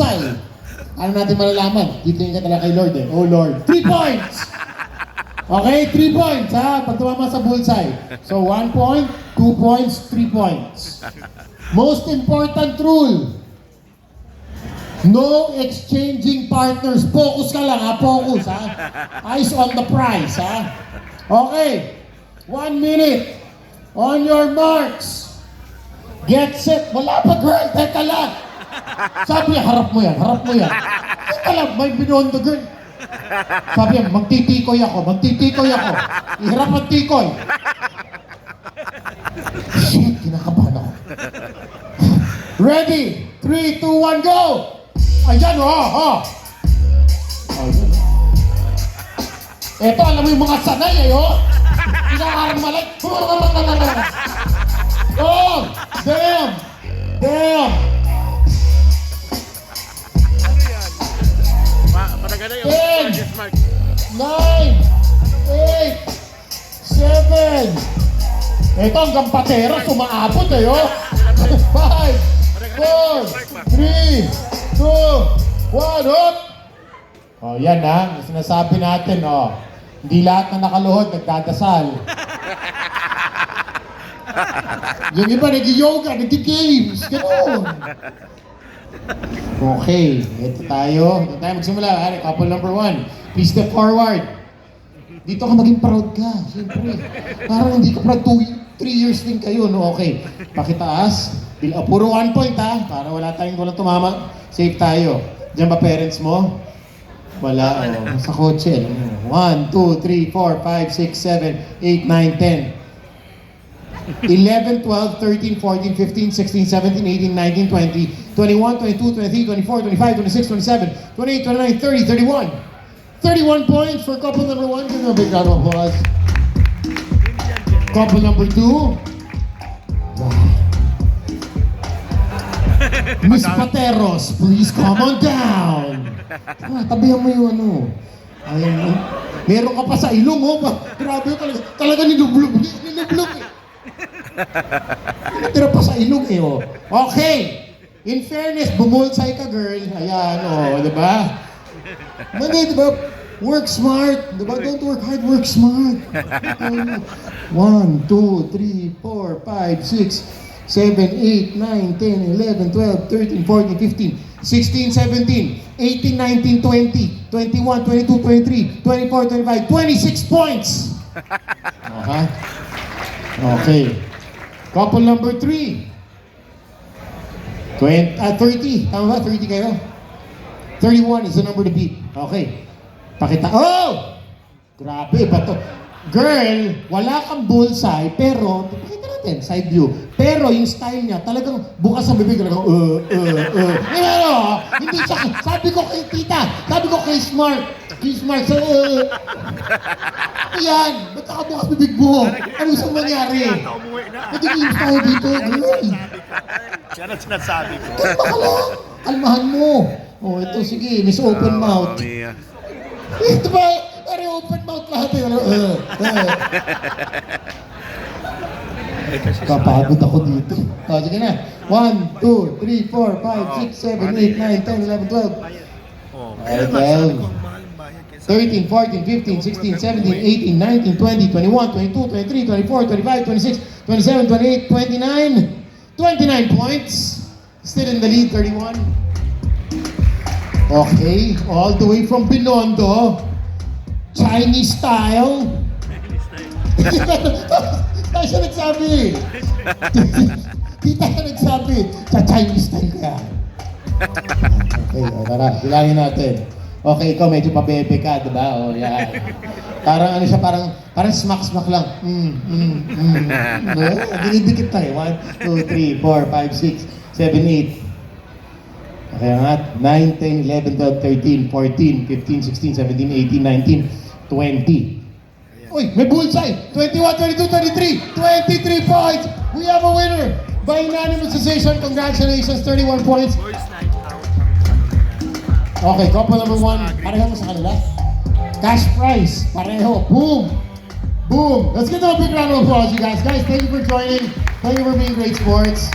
bullseye. Ano natin malalaman? Titingin ka talaga kay Lord eh. Oh Lord. 3 points! Okay, 3 points ha. Pag tumama sa bullseye. So 1 point, 2 points, 3 points. Most important rule. No exchanging partners. Focus ka lang ha. Focus ha. Eyes on the prize ha. Okay. 1 minute. On your marks. Get set. Wala pa girl. Teka lang. Sabi niya, harap mo yan. Harap mo yan. Teka lang. May binoon the girl. Sabi niya, magtitikoy ako. Magtitikoy ako. Iharap ang tikoy. Shit. Kinakabahan ako. Ready? 3, 2, 1, go! Ayan, oh. Ayan. Eto, alam mo yung mga sanay, oh. Inaarang malay. Oh! Damn! Damn! Patagana yung 10, Mark. 9, 8, 7. Eto, hanggang patera, sumaabot, eh, oh. 5, 4, 3, 2, 1, up! Oh, yan ha. Sinasabi natin, oh. Hindi lahat na nakaluhod, nagdadasal. Yung iba, nag-yoga, nag-games. Ganoon. Okay. Ito tayo. Ito tayo magsimula. Couple number 1. Please step forward. Dito ka maging proud ka. Siyempre. Parang hindi ka proud 3 years din kayo, no? Okay. Pakitaas. Puro 1 point, ha? Para wala tayong walang tumama. Safe tayo. Diyan ba parents mo? Wala. Oh. Sa kotse. 1, 2, 3, 4, 5, 6, 7, 8, 9, 10. 11, 12, 13, 14, 15, 16, 17, 18, 19, 20, 21, 22, 23, 24, 25, 26, 27, 28, 29, 30, 31. 31 points for couple number 1. Give them a big round of applause. Couple number 2. Wow. Miss Pateros, please come on down. Tabihan mo yung ano. Ayun mo. Meron ka pa sa ilong, oh. Grabe yun talaga. Talaga nilublog. Nilublog eh. Natira pa sa ilong eh, oh. Okay. In fairness, bumulsay ka, girl. Ayan, oh. Diba? Mali, diba? Work smart. Diba? Don't work hard, work smart. 1, 2, 3, 4, 5, 6, 7, 8, 9, 10, 11, 12, 13, 14, 15, 16, 17, 18, 19, 20, 21, 22, 23, 24, 25, 26 points! Okay? Okay. Couple number 3. 30. Tama ba? 30 kayo? 31 is the number to beat. Okay. Pakita. Oh! Grabe, bato. Girl, wala kang bullseye, pero, pakita natin, side view. Pero yung style niya, talagang bukas ang bibig, talagang, ano, hindi siya, sabi ko kay tita, sabi ko kay Smart, so, ayan, ba't nakabukas bibig mo? Ano gusto mangyari? Nagiging tayo dito, girl. Yan ang sinasabi ko. Kalma ka lang, kalmahan mo. Oh, ito, sige, Miss Open Mouth. Ito ba? Pare open mouth lahat eh. Kapagod ako dito. O, sige na. 1, 2, 3, 4, 5, 6, 7, 8, 9, 10, 11, 12. Okay, 13, 14, 15, 16, 17, 18, 19, 20, 21, 22, 23, 24, 25, 26, 27, 28, 29. 29 points. Still in the lead, 31. Okay, all the way from Binondo. Chinese style. Tayo siya nagsabi. Tita siya nagsabi. Sa Chinese style ka. Okay, tara. Bilangin natin. Okay, ikaw medyo mabebe ka, diba? O, yan. Parang ano siya, parang smack-smack lang. Dinidikit tayo. 1, 2, 3, 4, 5, 6, 7, 8. Okay, angat. 9, 10, 11, 12, 13, 14, 15, 16, 17, 18, 19, 20. Uy, may bullseye! 21, 22, 23! 23 points! We have a winner! By unanimous decision, congratulations, 31 points. Okay, couple number 1. Pareho mo sa kanila. Cash prize. Pareho. Boom! Boom! Let's give them a big round of applause, you guys. Guys, thank you for joining. Thank you for being great sports.